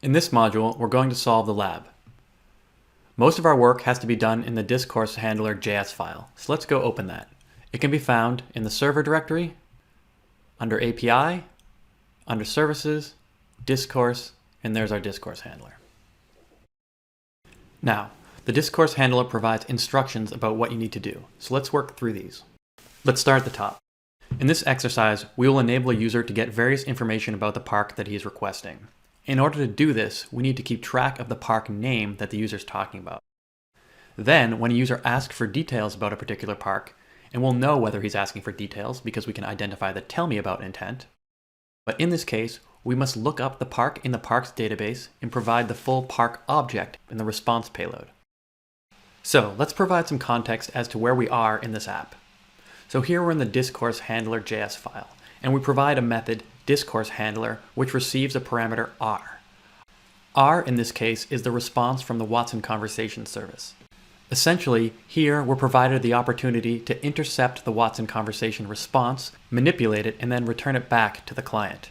In this module, we're going to solve the lab. Most of our work has to be done in the discourse handler JS file, so let's go open that. It can be found in the server directory, under API, under services, discourse, and there's our discourse handler. Now, the discourse handler provides instructions about what you need to do, so let's work through these. Let's start at the top. In this exercise, we will enable a user to get various information about the park that he is requesting. In order to do this, we need to keep track of the park name that the user is talking about. Then, when a user asks for details about a particular park, and we'll know whether he's asking for details because we can identify the tell me about intent. But in this case, we must look up the park in the parks database and provide the full park object in the response payload. So let's provide some context as to where we are in this app. So here we're in the discourse handler JS file, and we provide a method discourse handler which receives a parameter R. R in this case is the response from the Watson conversation service. Essentially, here we're provided the opportunity to intercept the Watson conversation response, manipulate it, and then return it back to the client.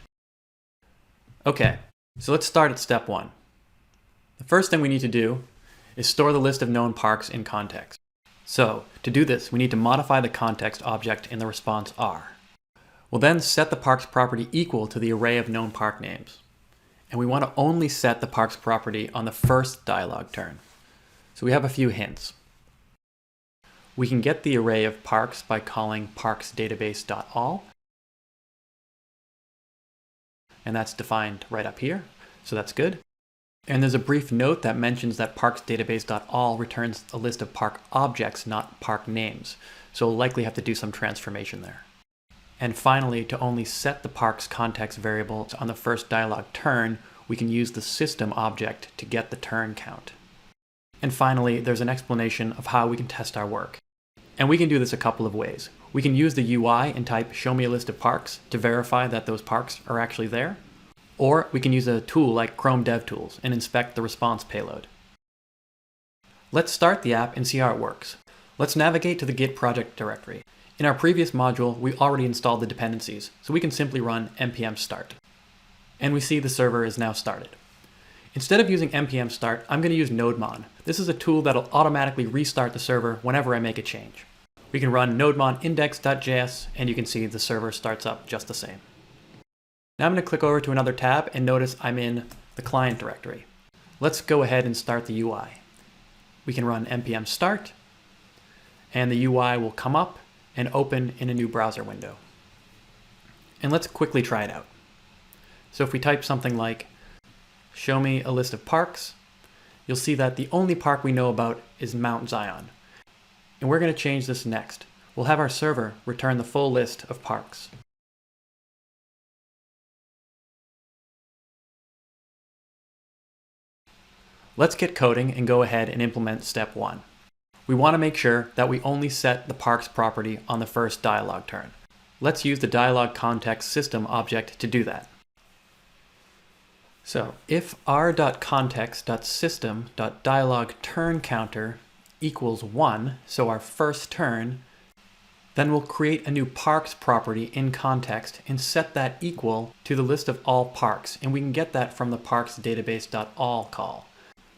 Okay, so let's start at step 1. The first thing we need to do is store the list of known parks in context. So, to do this, we need to modify the context object in the response R. We'll then set the parks property equal to the array of known park names. And we want to only set the parks property on the first dialog turn. So we have a few hints. We can get the array of parks by calling parksdatabase.all. And that's defined right up here, so that's good. And there's a brief note that mentions that parksdatabase.all returns a list of park objects, not park names. So we'll likely have to do some transformation there. And finally, to only set the park's context variable on the first dialog turn, we can use the system object to get the turn count. And finally, there's an explanation of how we can test our work. And we can do this a couple of ways. We can use the UI and type show me a list of parks to verify that those parks are actually there. Or we can use a tool like Chrome DevTools and inspect the response payload. Let's start the app and see how it works. Let's navigate to the Git project directory. In our previous module, we already installed the dependencies, so we can simply run npm start. And we see the server is now started. Instead of using npm start, I'm going to use nodemon. This is a tool that'll automatically restart the server whenever I make a change. We can run nodemon index.js, and you can see the server starts up just the same. Now I'm going to click over to another tab and notice I'm in the client directory. Let's go ahead and start the UI. We can run npm start, and the UI will come up and open in a new browser window. And let's quickly try it out. So if we type something like, show me a list of parks, you'll see that the only park we know about is Mount Zion. And we're going to change this next. We'll have our server return the full list of parks. Let's get coding and go ahead and implement step 1. We want to make sure that we only set the parks property on the first dialog turn. Let's use the dialog context system object to do that. So if r.context.system.dialog turn counter equals 1, so our first turn, then we'll create a new parks property in context and set that equal to the list of all parks, and we can get that from the parksdatabase.all call.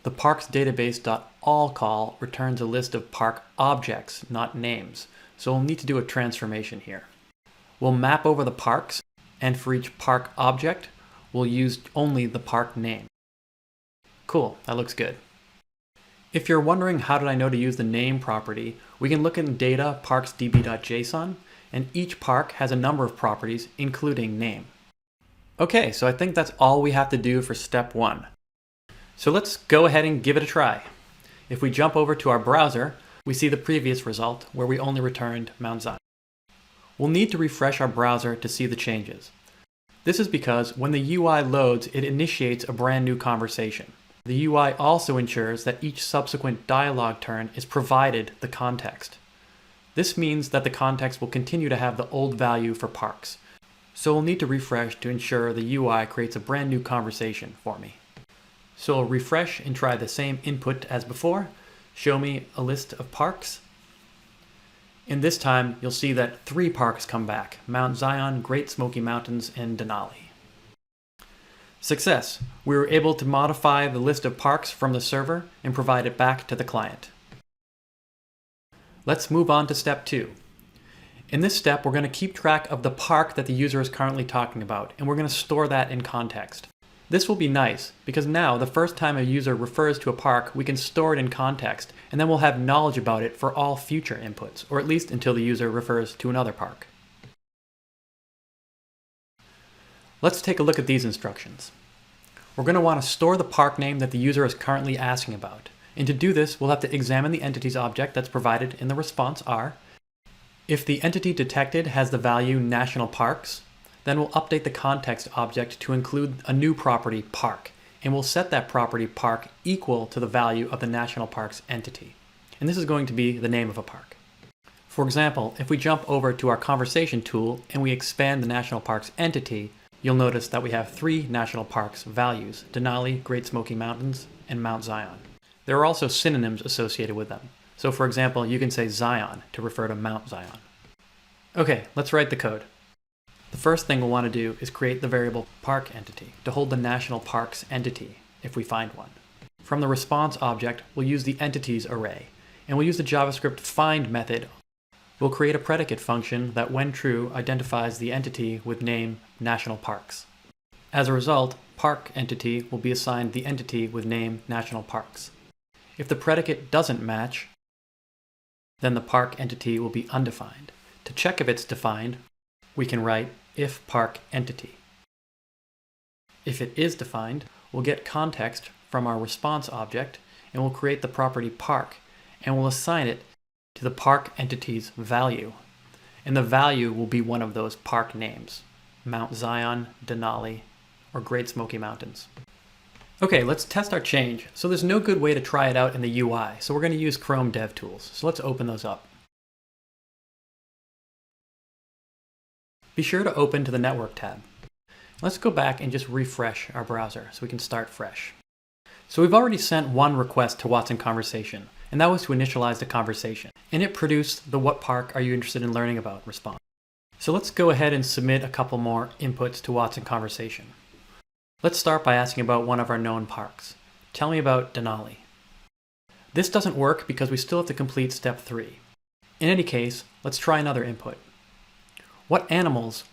The parksdatabase.all call returns a list of park objects, not names, so we'll need to do a transformation here. We'll map over the parks, and for each park object, we'll use only the park name. Cool, that looks good. If you're wondering how did I know to use the name property, we can look in data parksdb.json, and each park has a number of properties, including name. Okay, so I think that's all we have to do for step 1. So let's go ahead and give it a try. If we jump over to our browser, we see the previous result where we only returned Mount Zion. We'll need to refresh our browser to see the changes. This is because when the UI loads, it initiates a brand new conversation. The UI also ensures that each subsequent dialog turn is provided the context. This means that the context will continue to have the old value for parks. So we'll need to refresh to ensure the UI creates a brand new conversation for me. So I'll refresh and try the same input as before. Show me a list of parks. And this time you'll see that 3 parks come back: Mount Zion, Great Smoky Mountains, and Denali. Success! We were able to modify the list of parks from the server and provide it back to the client. Let's move on to step 2. In this step, we're going to keep track of the park that the user is currently talking about, and we're going to store that in context. This will be nice, because now the first time a user refers to a park, we can store it in context, and then we'll have knowledge about it for all future inputs, or at least until the user refers to another park. Let's take a look at these instructions. We're going to want to store the park name that the user is currently asking about. And to do this, we'll have to examine the entities object that's provided in the response R. If the entity detected has the value national parks, then we'll update the context object to include a new property park, and we'll set that property park equal to the value of the national parks entity. And this is going to be the name of a park. For example, if we jump over to our conversation tool and we expand the national parks entity, you'll notice that we have 3 national parks values: Denali, Great Smoky Mountains, and Mount Zion. There are also synonyms associated with them. So for example, you can say Zion to refer to Mount Zion. Okay, let's write the code. The first thing we'll want to do is create the variable park entity to hold the national parks entity, if we find one. From the response object, we'll use the entities array, and we'll use the JavaScript find method. We'll create a predicate function that, when true, identifies the entity with name national parks. As a result, park entity will be assigned the entity with name national parks. If the predicate doesn't match, then the park entity will be undefined. To check if it's defined, we can write if park entity. If it is defined, we'll get context from our response object, and we'll create the property park, and we'll assign it to the park entity's value. And the value will be one of those park names: Mount Zion, Denali, or Great Smoky Mountains. Okay, let's test our change. So there's no good way to try it out in the UI, so we're going to use Chrome DevTools. So let's open those up. Be sure to open to the Network tab. Let's go back and just refresh our browser so we can start fresh. So we've already sent one request to Watson Conversation, and that was to initialize the conversation. And it produced the "What park are you interested in learning about?" response. So let's go ahead and submit a couple more inputs to Watson Conversation. Let's start by asking about one of our known parks. Tell me about Denali. This doesn't work because we still have to complete step 3. In any case, let's try another input. What animals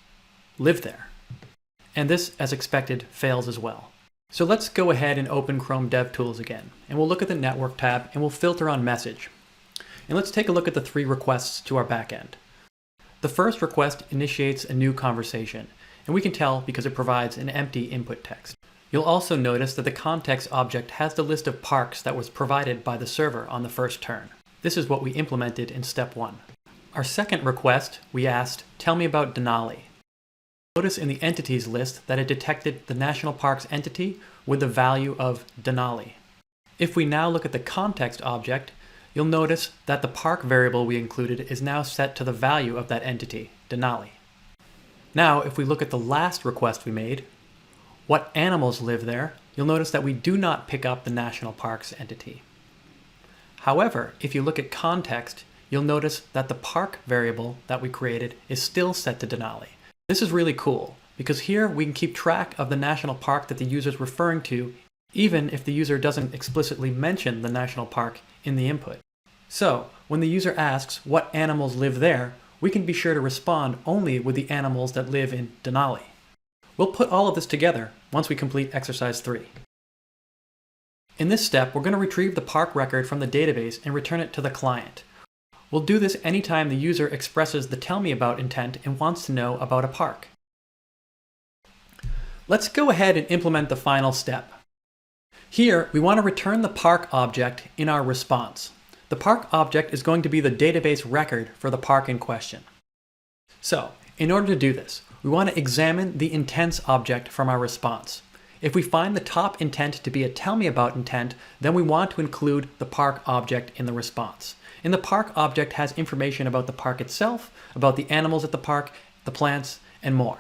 live there? And this, as expected, fails as well. So let's go ahead and open Chrome DevTools again, and we'll look at the Network tab and we'll filter on message. And let's take a look at the 3 requests to our backend. The first request initiates a new conversation, and we can tell because it provides an empty input text. You'll also notice that the context object has the list of parks that was provided by the server on the first turn. This is what we implemented in step 1. Our second request, we asked, tell me about Denali. Notice in the entities list that it detected the national parks entity with the value of Denali. If we now look at the context object, you'll notice that the park variable we included is now set to the value of that entity, Denali. Now, if we look at the last request we made, what animals live there, you'll notice that we do not pick up the national parks entity. However, if you look at context, you'll notice that the park variable that we created is still set to Denali. This is really cool, because here we can keep track of the national park that the user is referring to, even if the user doesn't explicitly mention the national park in the input. So, when the user asks what animals live there, we can be sure to respond only with the animals that live in Denali. We'll put all of this together once we complete exercise 3. In this step, we're going to retrieve the park record from the database and return it to the client. We'll do this anytime the user expresses the tell me about intent and wants to know about a park. Let's go ahead and implement the final step. Here, we want to return the park object in our response. The park object is going to be the database record for the park in question. So, in order to do this, we want to examine the intents object from our response. If we find the top intent to be a tell me about intent, then we want to include the park object in the response. And the park object has information about the park itself, about the animals at the park, the plants, and more.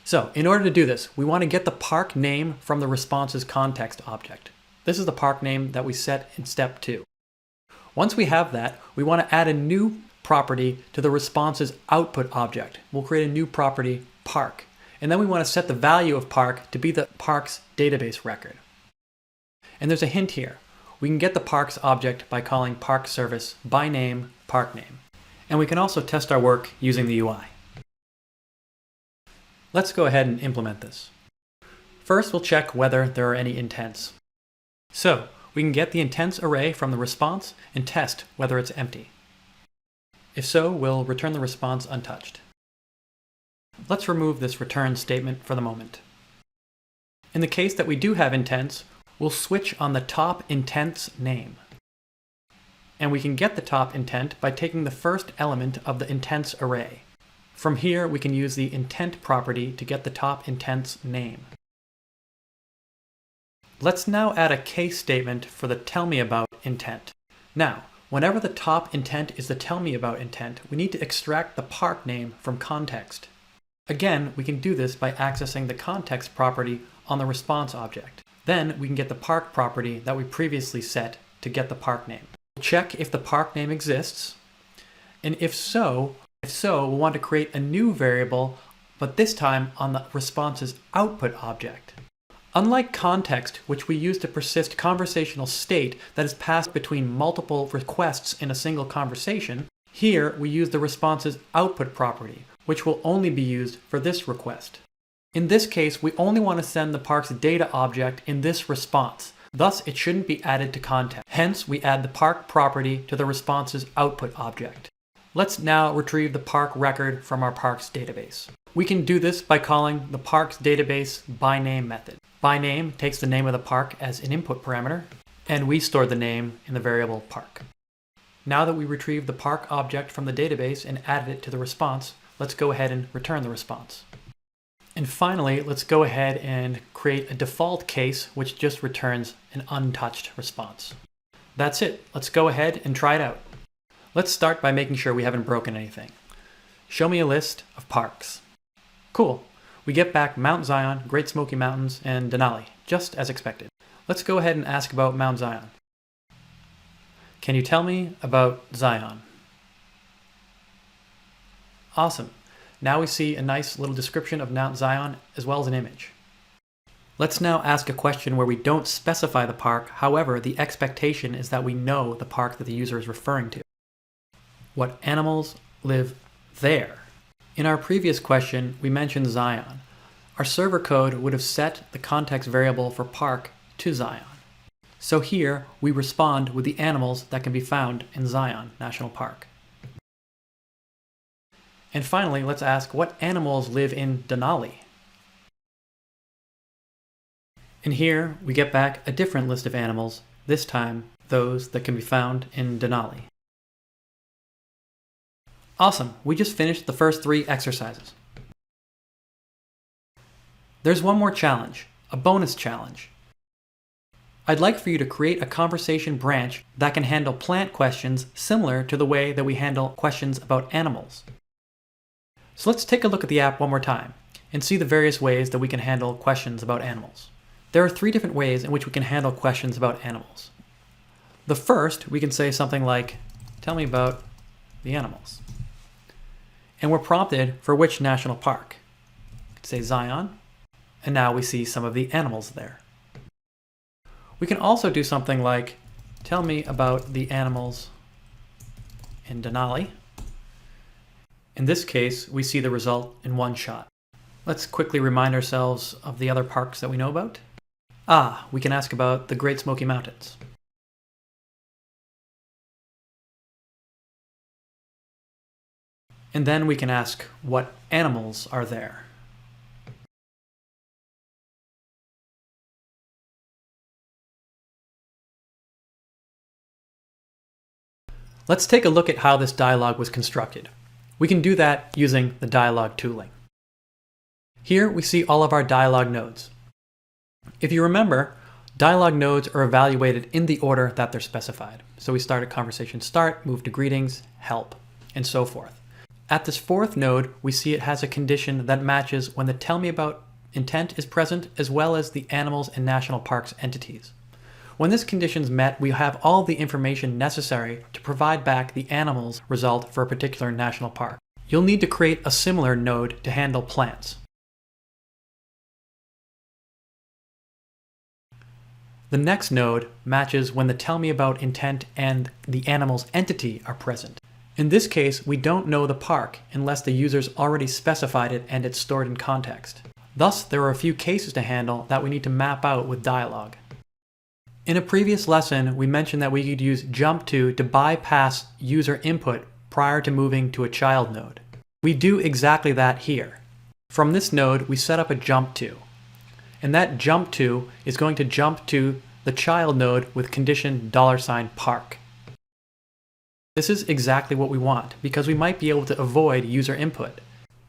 So, in order to do this, we want to get the park name from the response's context object. This is the park name that we set in step 2. Once we have that, we want to add a new property to the response's output object. We'll create a new property, park. And then we want to set the value of park to be the park's database record. And there's a hint here. We can get the parks object by calling park service by name park name. And we can also test our work using the UI. Let's go ahead and implement this. First, we'll check whether there are any intents. So we can get the intents array from the response and test whether it's empty. If so, we'll return the response untouched. Let's remove this return statement for the moment. In the case that we do have intents, we'll switch on the top intent's name. And we can get the top intent by taking the first element of the intents array. From here, we can use the intent property to get the top intent's name. Let's now add a case statement for the tell me about intent. Now, whenever the top intent is the tell me about intent, we need to extract the park name from context. Again, we can do this by accessing the context property on the response object. Then we can get the park property that we previously set to get the park name. We'll check if the park name exists, and if so, we'll want to create a new variable, but this time on the response's output object. Unlike context, which we use to persist conversational state that is passed between multiple requests in a single conversation, here we use the response's output property, which will only be used for this request. In this case, we only want to send the park's data object in this response. Thus, it shouldn't be added to context. Hence, we add the park property to the response's output object. Let's now retrieve the park record from our parks database. We can do this by calling the parks database by name method. By name takes the name of the park as an input parameter, and we store the name in the variable park. Now that we retrieved the park object from the database and added it to the response, let's go ahead and return the response. And finally, let's go ahead and create a default case which just returns an untouched response. That's it. Let's go ahead and try it out. Let's start by making sure we haven't broken anything. Show me a list of parks. Cool. We get back Mount Zion, Great Smoky Mountains, and Denali, just as expected. Let's go ahead and ask about Mount Zion. Can you tell me about Zion? Awesome. Now we see a nice little description of Mount Zion as well as an image. Let's now ask a question where we don't specify the park, however, the expectation is that we know the park that the user is referring to. What animals live there? In our previous question, we mentioned Zion. Our server code would have set the context variable for park to Zion. So here, we respond with the animals that can be found in Zion National Park. And finally, let's ask what animals live in Denali. And here, we get back a different list of animals, this time those that can be found in Denali. Awesome, we just finished the first 3 exercises. There's one more challenge, a bonus challenge. I'd like for you to create a conversation branch that can handle plant questions similar to the way that we handle questions about animals. So let's take a look at the app one more time and see the various ways that we can handle questions about animals. There are 3 different ways in which we can handle questions about animals. The first, we can say something like, tell me about the animals. And we're prompted for which national park. We could say Zion, and now we see some of the animals there. We can also do something like, tell me about the animals in Denali. In this case, we see the result in one shot. Let's quickly remind ourselves of the other parks that we know about. We can ask about the Great Smoky Mountains. And then we can ask what animals are there. Let's take a look at how this dialog was constructed. We can do that using the dialog tooling. Here we see all of our dialog nodes. If you remember, dialog nodes are evaluated in the order that they're specified. So we start at conversation start, move to greetings, help, and so forth. At this 4th node, we see it has a condition that matches when the tell me about intent is present, as well as the animals and national parks entities. When this condition is met, we have all the information necessary to provide back the animals result for a particular national park. You'll need to create a similar node to handle plants. The next node matches when the tell me about intent and the animal's entity are present. In this case, we don't know the park unless the user's already specified it and it's stored in context. Thus, there are a few cases to handle that we need to map out with Dialog. In a previous lesson, we mentioned that we could use jump to bypass user input prior to moving to a child node. We do exactly that here. From this node, we set up a jump to. And that jump to is going to jump to the child node with condition $park. This is exactly what we want because we might be able to avoid user input,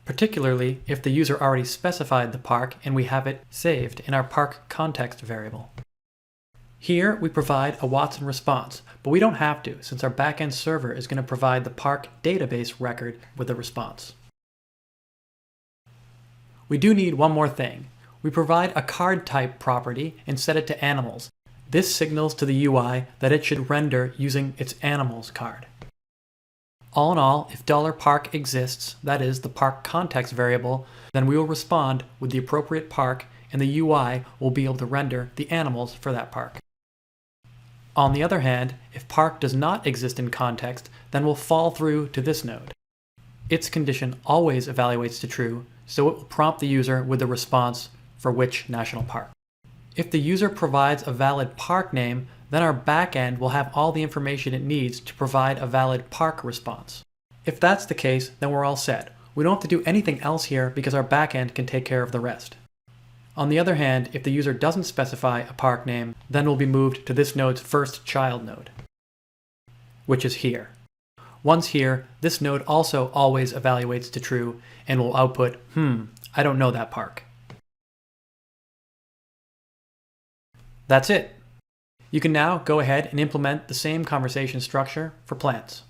particularly if the user already specified the park and we have it saved in our park context variable. Here we provide a Watson response, but we don't have to since our backend server is going to provide the park database record with the response. We do need one more thing. We provide a card type property and set it to animals. This signals to the UI that it should render using its animals card. All in all, if $park exists, that is the park context variable, then we will respond with the appropriate park and the UI will be able to render the animals for that park. On the other hand, if park does not exist in context, then we'll fall through to this node. Its condition always evaluates to true, so it will prompt the user with the response for which national park. If the user provides a valid park name, then our backend will have all the information it needs to provide a valid park response. If that's the case, then we're all set. We don't have to do anything else here because our backend can take care of the rest. On the other hand, if the user doesn't specify a park name, then we'll be moved to this node's first child node, which is here. Once here, this node also always evaluates to true and will output, I don't know that park. That's it. You can now go ahead and implement the same conversation structure for plants.